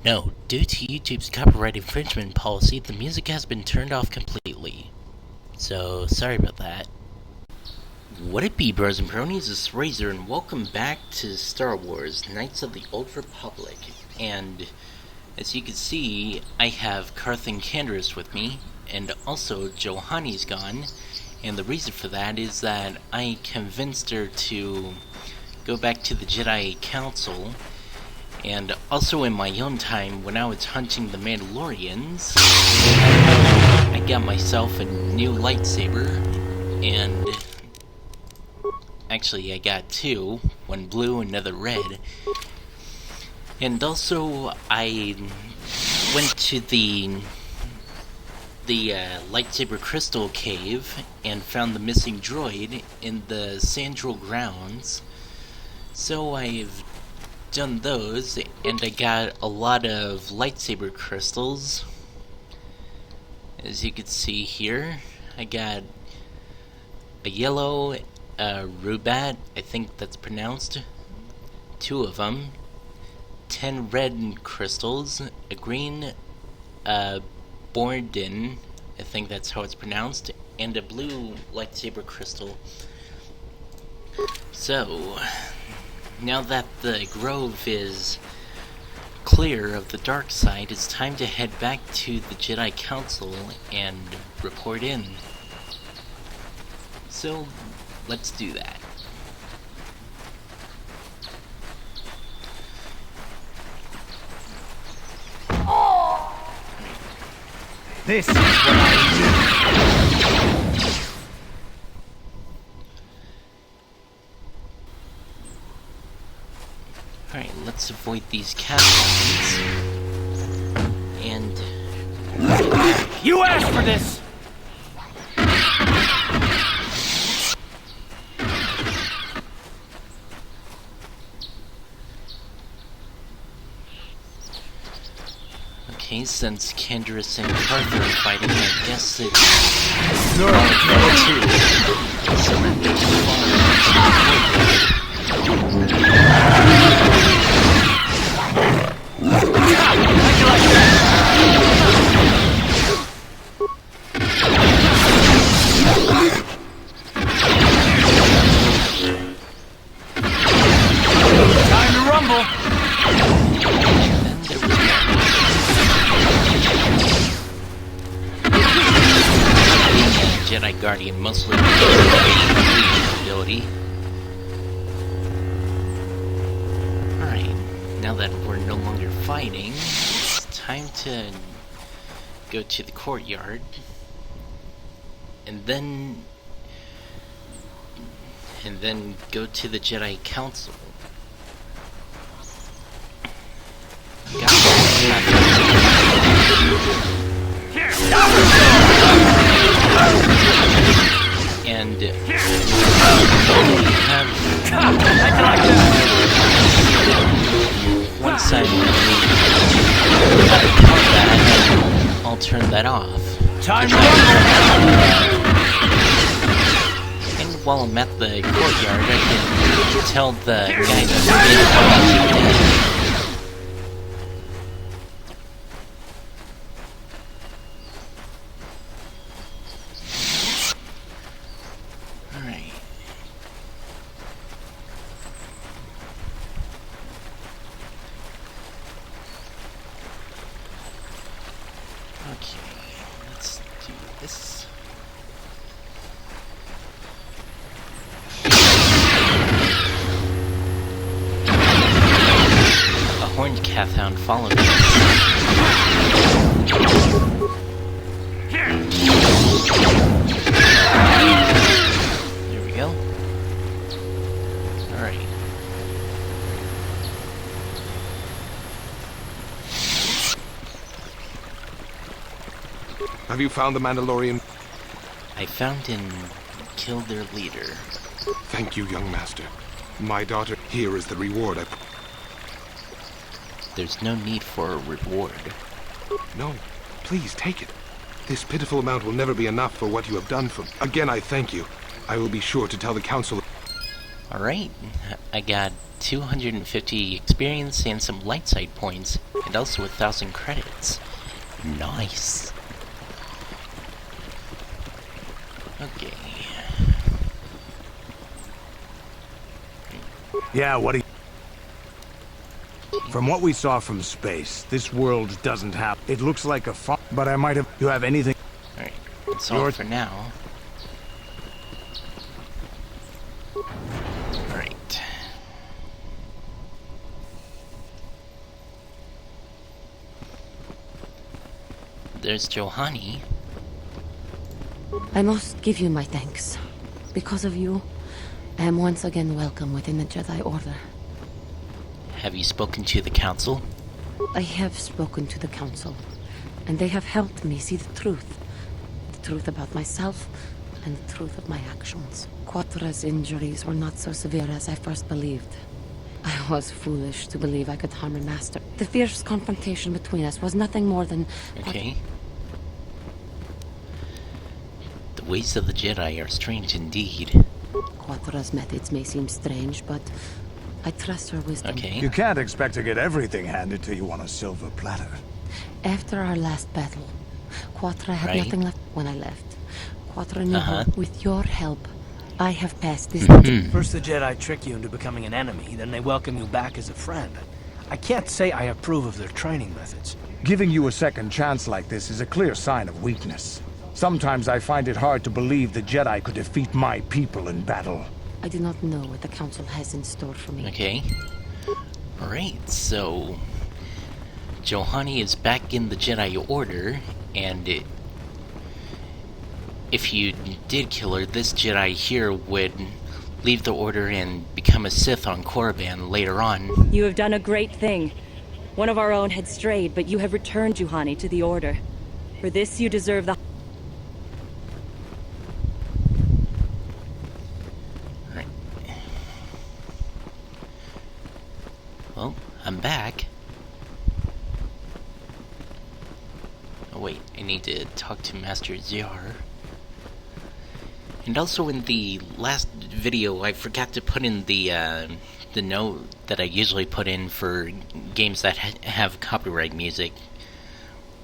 No, due to YouTube's copyright infringement policy, the music has been turned off completely. So, sorry about that. What it be, bros and bronies, this is Razor, and welcome back to Star Wars Knights of the Old Republic. And, as you can see, I have Carth and Canderous with me, and also Juhani's gone. And the reason for that is that I convinced her to go back to the Jedi Council. And also in my own time, when I was hunting the Mandalorians, I got myself a new lightsaber, and actually I got two, one blue, another red. And also I went to the lightsaber crystal cave and found the missing droid in the Sandral grounds. So I've done those, and I got a lot of lightsaber crystals. As you can see here, I got a yellow Rubat, I think that's pronounced, 2 of them, 10 red crystals, a green Borden, I think that's how it's pronounced, and a blue lightsaber crystal. So, now that the grove is clear of the dark side, it's time to head back to the Jedi Council and report in. So, let's do that. This is what I do. Alright, let's avoid these catacombs. And You asked for this! okay, since Canderous and Carth are fighting, I guess it's surrender Time to rumble! Jedi Guardian mostly ability. Alright, now that we're no longer fighting, it's time to go to the courtyard. And then go to the Jedi Council. And once I'm out of combat, I'll turn that off. Time And while I'm at the courtyard, I can tell the guy that's Alright. Okay, let's do this. A horned Cathound followed me. There we go. Alright. Have you found the Mandalorian? I found and killed their leader. Thank you, young master. My daughter, here is the reward I... There's no need for a reward. No, please take it. This pitiful amount will never be enough for what you have done for... Again, I thank you. I will be sure to tell the council... Alright, I got 250 experience and some light side points, and also 1,000 credits. Nice. Okay. Yeah, what do you... From what we saw from space, this world doesn't have... It looks like a farm, but I might have... You have anything... Alright, that's all for now. Alright. There's Juhani. I must give you my thanks. Because of you, I am once again welcome within the Jedi Order. Have you spoken to the council? I have spoken to the Council, and they have helped me see the truth. The truth about myself, and the truth of my actions. Quatra's injuries were not so severe as I first believed. I was foolish to believe I could harm her master. The fierce confrontation between us was nothing more than... Okay. The ways of the Jedi are strange indeed. Quatra's methods may seem strange, but I trust her wisdom. Okay. You can't expect to get everything handed to you on a silver platter. After our last battle, Quatra had Right. nothing left when I left. Quatra knew her. With your help, I have passed this... First the Jedi trick you into becoming an enemy, then they welcome you back as a friend. I can't say I approve of their training methods. Giving you a second chance like this is a clear sign of weakness. Sometimes I find it hard to believe the Jedi could defeat my people in battle. I do not know what the Council has in store for me. Okay. Alright, so... Juhani is back in the Jedi Order, and if you did kill her, this Jedi here would leave the Order and become a Sith on Korriban later on. You have done a great thing. One of our own had strayed, but you have returned Juhani to the Order. For this, you deserve the... Right. Well, I'm back. Oh wait, I need to talk to Master Ziyar. And also in the last video, I forgot to put in the note that I usually put in for games that have copyright music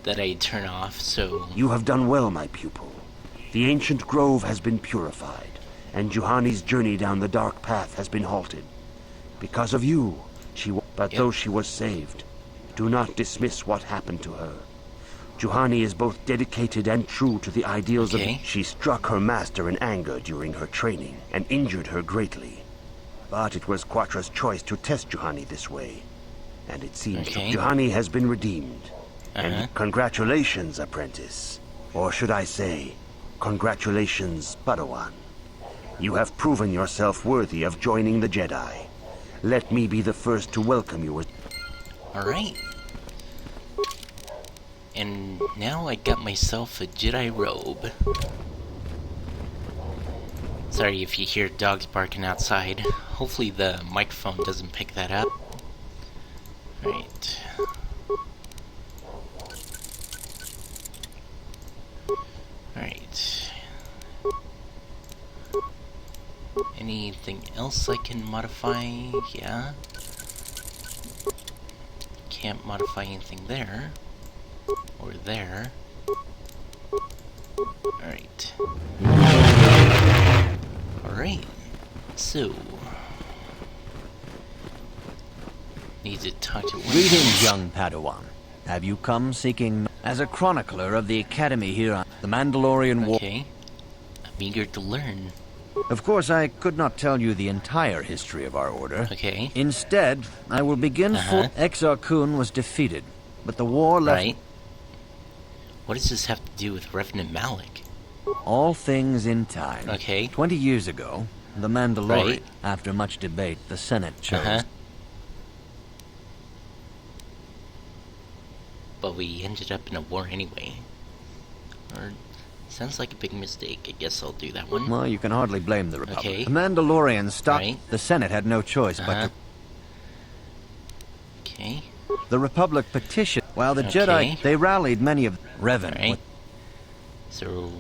that I turn off, so... You have done well, my pupil. The ancient grove has been purified, and Juhani's journey down the dark path has been halted. Because of you, but though she was saved, do not dismiss what happened to her. Juhani is both dedicated and true to the ideals of... She struck her master in anger during her training, and injured her greatly. But it was Quatra's choice to test Juhani this way. And it seems Juhani has been redeemed. And congratulations, apprentice. Or should I say, congratulations, Padawan. You have proven yourself worthy of joining the Jedi. Let me be the first to welcome you as... Alright. And now I got myself a Jedi robe. Sorry if you hear dogs barking outside. Hopefully the microphone doesn't pick that up. Right. Alright. Anything else I can modify? Yeah. Can't modify anything there. Or there. Alright. Alright. So... need to talk to... Greetings, young Padawan. Have you come seeking... As a chronicler of the Academy here on the Mandalorian War... Okay. I'm eager to learn. Of course, I could not tell you the entire history of our order. Okay. Instead, I will begin for... Exar Kun was defeated, but the war left... Right. What does this have to do with Revenant Malik? All things in time. Okay. 20 years ago, the Mandalorian... Right. After much debate, the Senate chose... But we ended up in a war anyway. Or... sounds like a big mistake. I guess I'll do that one. Well, you can hardly blame the Republic. Okay. The Mandalorians stopped... Right. The Senate had no choice but to... Okay. The Republic petitioned... While the Jedi... They rallied many of... Revan... Right. So...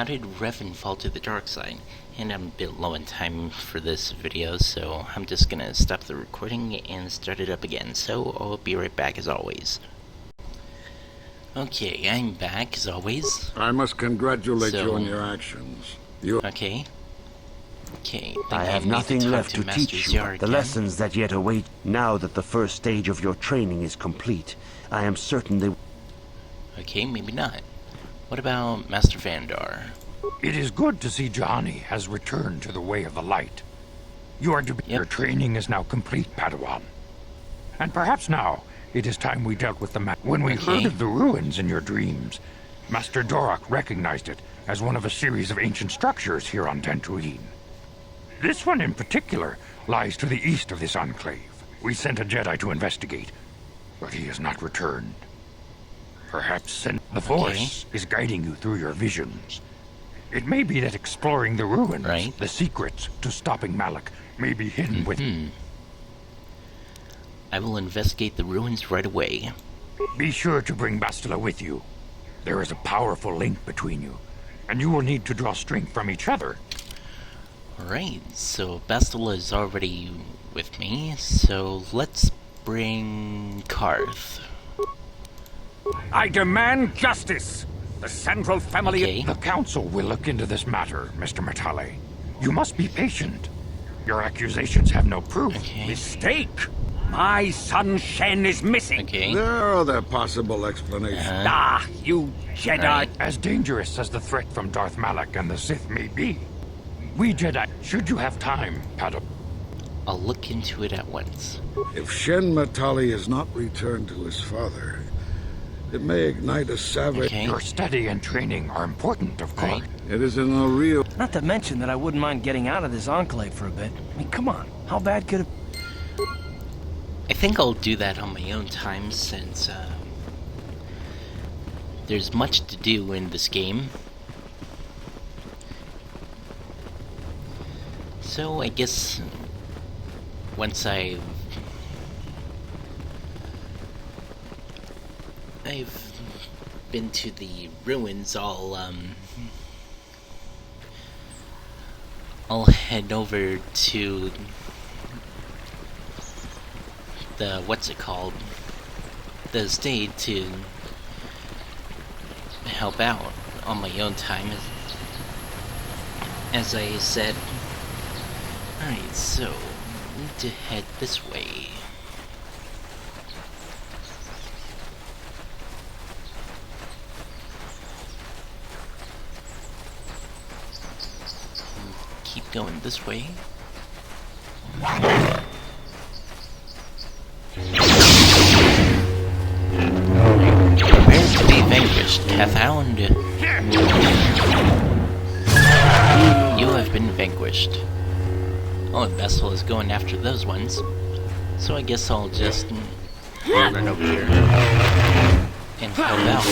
how did Revan fall to the dark side? And I'm a bit low in time for this video, so I'm just gonna stop the recording and start it up again. So I'll be right back as always. Okay, I'm back as always. I must congratulate So- you on your actions. You Okay. Okay. I have nothing left to teach you but the lessons that yet await. Now that the first stage of your training is complete, I am certain they... Okay, maybe not. What about Master Vandar? It is good to see Juhani has returned to the way of the light. You are to be... Yep. Your training is now complete, Padawan. And perhaps now, it is time we dealt with the When we heard of the ruins in your dreams, Master Dorak recognized it as one of a series of ancient structures here on Dantooine. This one in particular lies to the east of this enclave. We sent a Jedi to investigate, but he has not returned. Perhaps the Force is guiding you through your visions. It may be that exploring the ruins, Right. the secrets to stopping Malak, may be hidden within. I will investigate the ruins right away. Be sure to bring Bastila with you. There is a powerful link between you, and you will need to draw strength from each other. Alright, so Bastila is already with me, so let's bring Karth. I demand justice! The Central Family... Okay. The Council will look into this matter, Mr. Matale. You must be patient. Your accusations have no proof. Okay. Mistake! My son Shen is missing! Okay. There are other possible explanations. Ah, you Jedi! Right. As dangerous as the threat from Darth Malak and the Sith may be, we Jedi, should you have time, Padawan, I'll look into it at once. If Shen Matali has not returned to his father, it may ignite a savage... Okay. your study and training are important, of course. Right. It is in a real... Not to mention that I wouldn't mind getting out of this enclave for a bit. I mean, come on. How bad could it... I think I'll do that on my own time since there's much to do in this game. So I guess once I've been to the ruins, I'll head over to the the estate to help out on my own time, as I said. Alright, so need to head this way. Keep going this way. Prepare to be vanquished, Cathound. You have been vanquished. Oh, and Bessel is going after those ones. So I guess I'll just run over here and help out.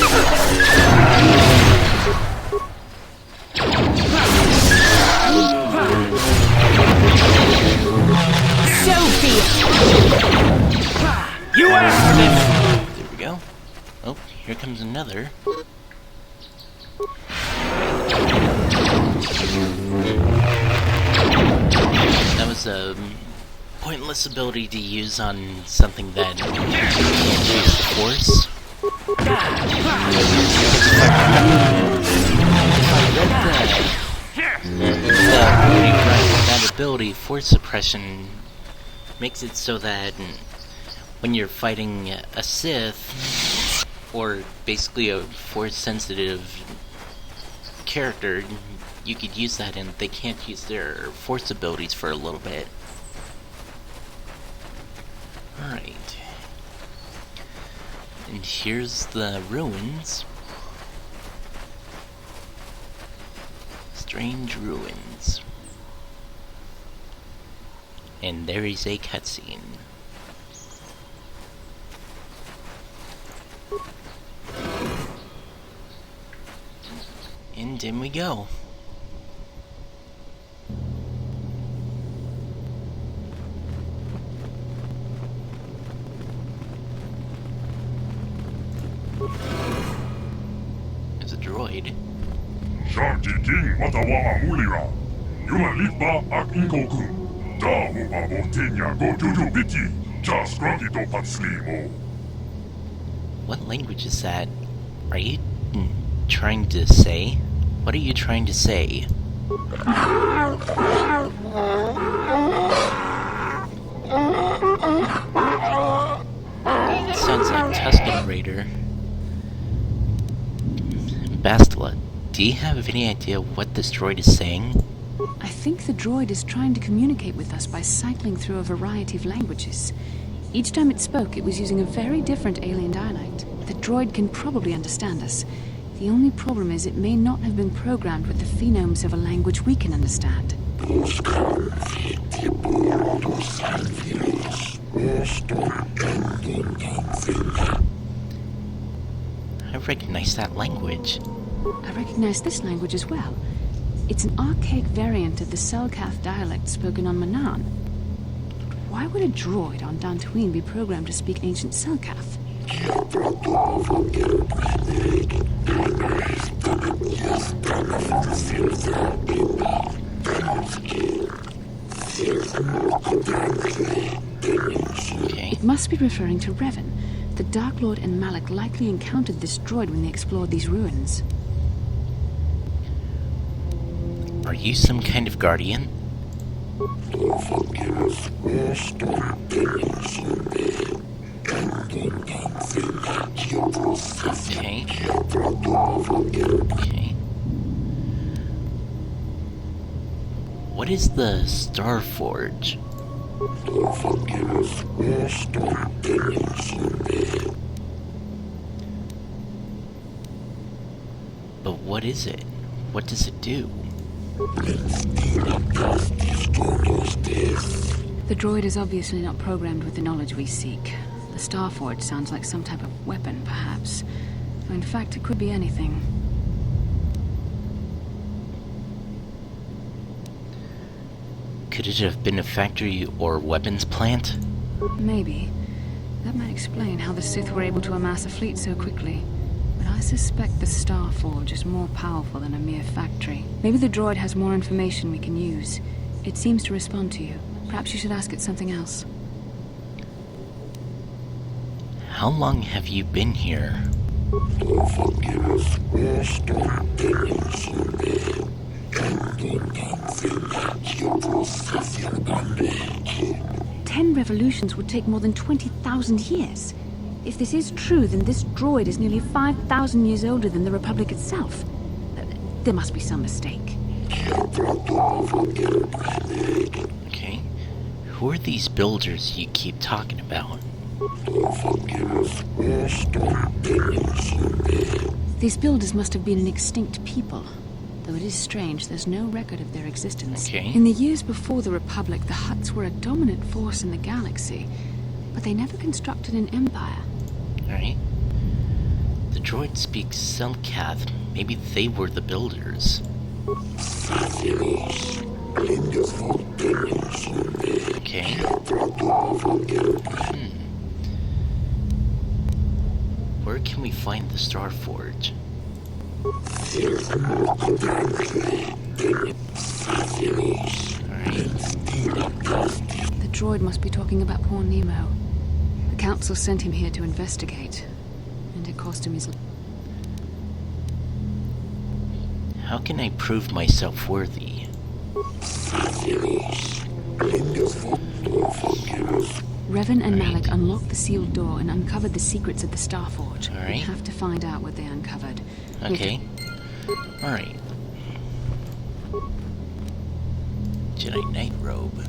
You asked for this! There we go. Oh, here comes another. That was a pointless ability to use on something that can't use the Force. That ability, Force Suppression, makes it so that when you're fighting a Sith, or basically a Force-sensitive character, you could use that and they can't use their Force abilities for a little bit. Alright. And here's the ruins. Strange ruins. And there is a cutscene. And in we go. There's a droid. Sharji King Watawa Mulira. Yuma Litba Ak Inkokun. Da Muba Botenya Go Juju Biti. Just Grokito Patslimo. What language is that? Are you trying to say? What are you trying to say? Sounds like Tusken Raider. Bastila, do you have any idea what this droid is saying? I think the droid is trying to communicate with us by cycling through a variety of languages. Each time it spoke, it was using a very different alien dialect. The droid can probably understand us. The only problem is it may not have been programmed with the phonemes of a language we can understand. I recognize that language. I recognize this language as well. It's an archaic variant of the Selkath dialect spoken on Manaan. Why would a droid on Dantooine be programmed to speak ancient Selkath? Okay. It must be referring to Revan. The Dark Lord and Malak likely encountered this droid when they explored these ruins. Are you some kind of guardian? Okay. Okay. What is the Star Forge? But what is it? What does it do? The droid is obviously not programmed with the knowledge we seek. The Starforge sounds like some type of weapon, perhaps. Or in fact, it could be anything. Could it have been a factory or weapons plant? Maybe. That might explain how the Sith were able to amass a fleet so quickly. But I suspect the Starforge is more powerful than a mere factory. Maybe the droid has more information we can use. It seems to respond to you. Perhaps you should ask it something else. How long have you been here? Ten revolutions would take more than 20,000 years. If this is true, then this droid is nearly 5,000 years older than the Republic itself. There must be some mistake. Okay. Who are these builders you keep talking about? These builders must have been an extinct people. Though it is strange, there's no record of their existence. Okay. In the years before the Republic, the Hutts were a dominant force in the galaxy, but they never constructed an empire. Alright. The droid speaks Selkath. Maybe they were the builders. Okay. Where can we find the Star Forge? Alright. The droid must be talking about poor Nemo. The Council sent him here to investigate, and it cost him his... How can I prove myself worthy? Revan and Malak unlocked the sealed door and uncovered the secrets of the Starforge. Alright. We have to find out what they uncovered. Okay. Alright. Jedi Knight robe.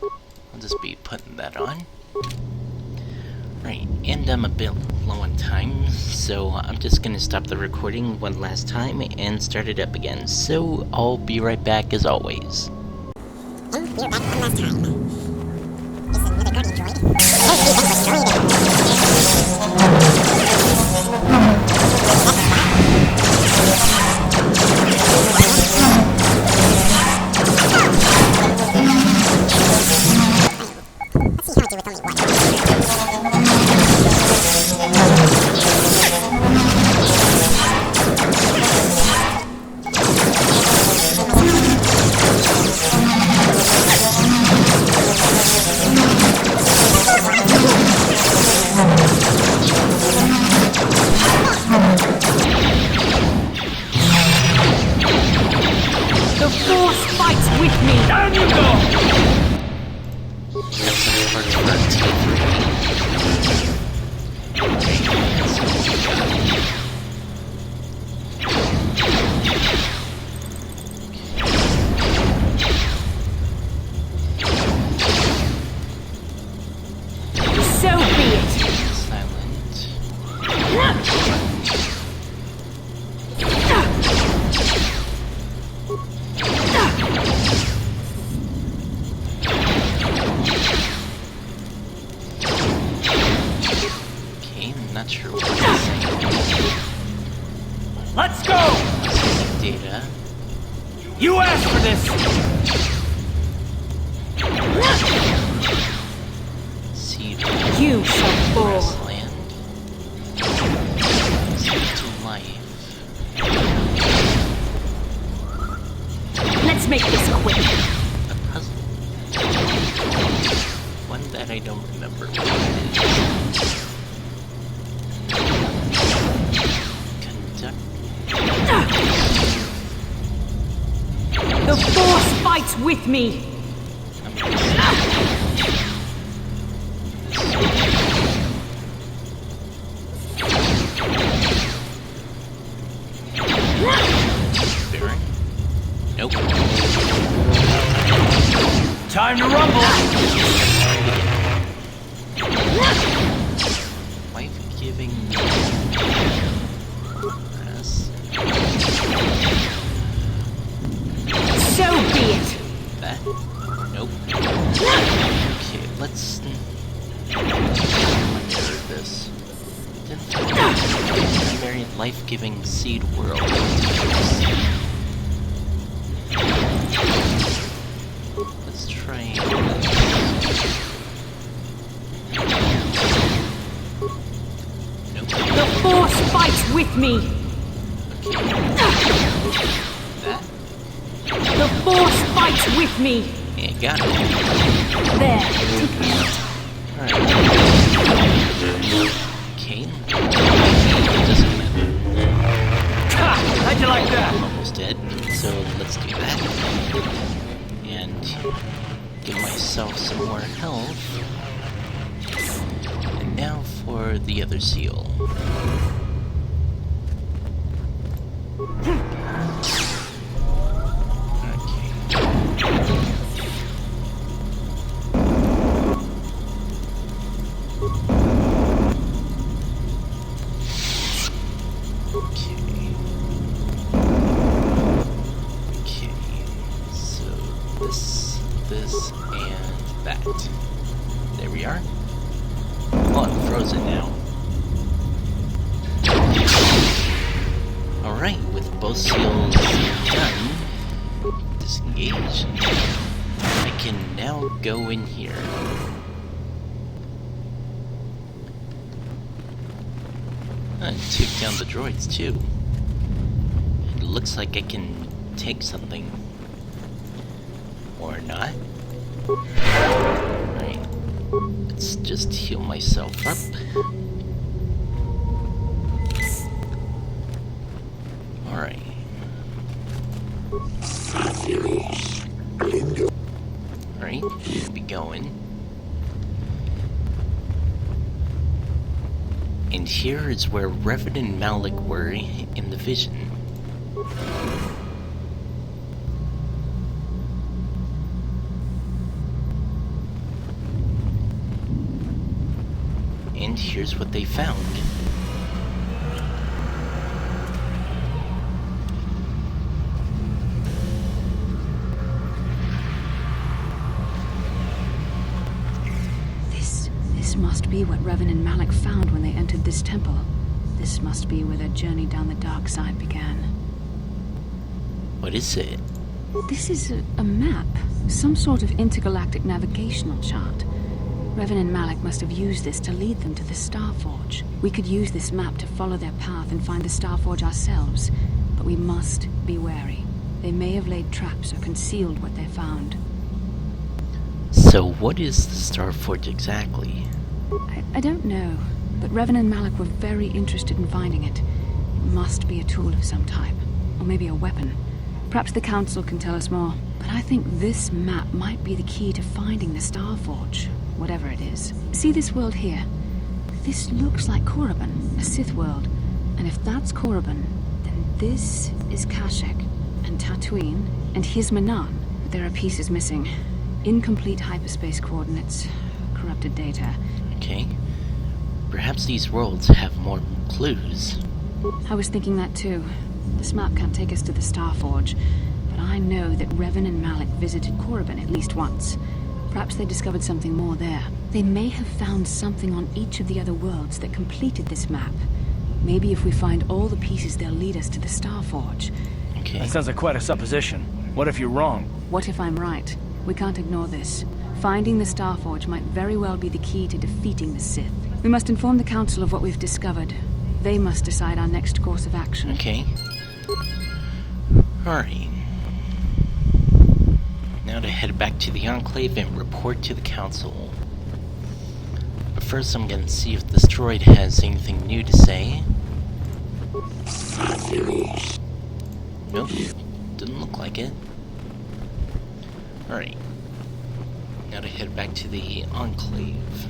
I'll just be putting that on. Right, and I'm a bit low on time, so I'm just gonna stop the recording one last time and start it up again. So I'll be right back as always. And we're back one last time. Is another guardian droid? There's the Let's see how I do with only one. So be it! Silent. Okay, I'm not sure what he's saying. Let's go! Data. You asked for this! Seed. You shall fall. Grassland. Seed to life. Let's make this quick. A puzzle. One that I don't remember what it is. Conduct. The Force fights with me! Baron? Nope. Time to rumble! Life-giving. Yes. So be it! That? Nope. Okay, let's mirror this. Primary life-giving seed world. Let's try. Nope. The Force fights with me! That? The Force fights with me! Yeah, got it. There, take that. Alright. Okay. Doesn't matter. How'd you like that? I'm almost dead, so let's do that. And give myself some more health. And now for the other seal. This, and that. There we are. Oh, I'm frozen now. Alright, with both seals done, disengage, I can now go in here. And take down the droids too. It looks like I can take something. Or not. Right. Let's just heal myself up. Alright. Alright, we'll be going. And here is where Revan and Malak were in the vision. And here's what they found. This must be what Revan and Malak found when they entered this temple. This must be where their journey down the dark side began. What is it? This is a map. Some sort of intergalactic navigational chart. Revan and Malak must have used this to lead them to the Starforge. We could use this map to follow their path and find the Starforge ourselves, but we must be wary. They may have laid traps or concealed what they found. So what is the Starforge exactly? I don't know, but Revan and Malak were very interested in finding it. It must be a tool of some type, or maybe a weapon. Perhaps the Council can tell us more, but I think this map might be the key to finding the Starforge. Whatever it is. See this world here? This looks like Korriban, a Sith world. And if that's Korriban, then this is Kashyyyk, and Tatooine, and here's Manaan. But there are pieces missing. Incomplete hyperspace coordinates, corrupted data. Okay. Perhaps these worlds have more clues. I was thinking that too. This map can't take us to the Starforge, but I know that Revan and Malik visited Korriban at least once. Perhaps they discovered something more there. They may have found something on each of the other worlds that completed this map. Maybe if we find all the pieces, they'll lead us to the Starforge. Okay. That sounds like quite a supposition. What if you're wrong? What if I'm right? We can't ignore this. Finding the Starforge might very well be the key to defeating the Sith. We must inform the Council of what we've discovered. They must decide our next course of action. Okay. Alright. Now to head back to the Enclave and report to the Council. But first I'm gonna see if this droid has anything new to say. Nope. Didn't look like it. Alright. Now to head back to the Enclave.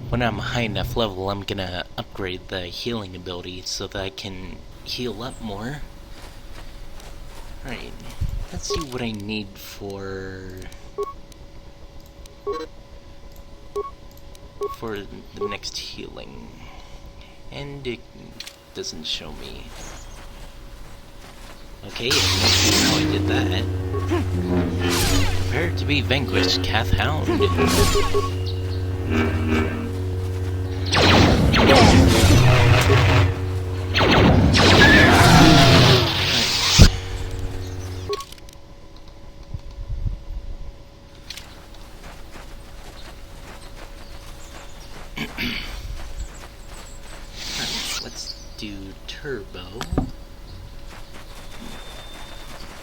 When I'm high enough level, I'm gonna upgrade the healing ability so that I can heal up more. Alright, let's see what I need for the next healing. And it doesn't show me. Okay, let's see how I did that. Prepare to be vanquished, Kath Hound. Let's do turbo.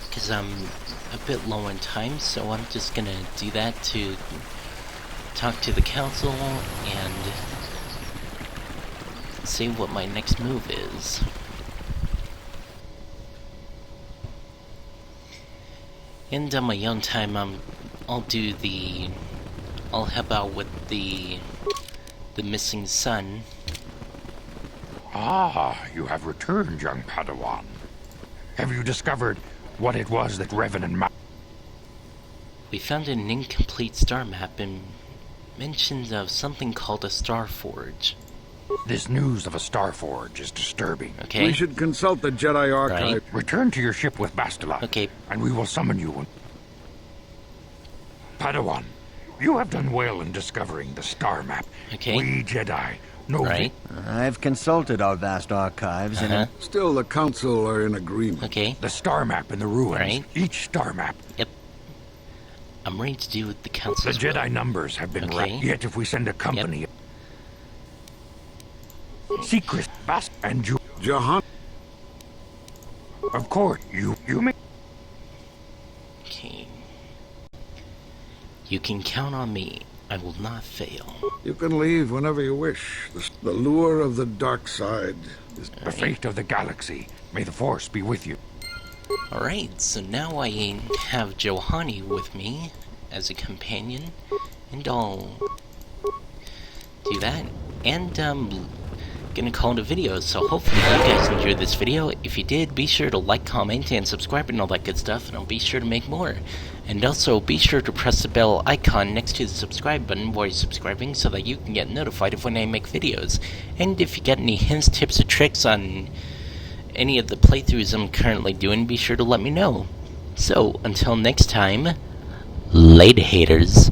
Because I'm a bit low on time, so I'm just gonna do that to talk to the Council and see what my next move is. And on my own time, I'll help out with the missing son. Ah, you have returned, young Padawan. Have you discovered what it was that Revan and Malik... We found an incomplete star map and mentions of something called a Starforge. This news of a Starforge is disturbing. Okay. We should consult the Jedi Archive. Right. Return to your ship with Bastila. Okay. And we will summon you. Padawan, you have done well in discovering the star map. Okay. We Jedi know Right. I've consulted our vast archives and... Still, the Council are in agreement. Okay. the star map in the ruins. Right. Each star map. Yep. I'm ready to do with the The Council's Jedi will. numbers have been Okay. wrapped. Yet if we send a company... Secret Bast and you... Jahan. Of course, you may... Okay. You can count on me. I will not fail. You can leave whenever you wish. The lure of the dark side is... The fate of the galaxy. May the Force be with you. Alright, so now I have Juhani with me as a companion, and I'll do that, and gonna call it a video. So hopefully you guys enjoyed this video. If you did, be sure to like, comment, and subscribe and all that good stuff, and I'll be sure to make more. And also be sure to press the bell icon next to the subscribe button while you're subscribing so that you can get notified of when I make videos. And if you get any hints, tips, or tricks on any of the playthroughs I'm currently doing, be sure to let me know. So, until next time, later haters.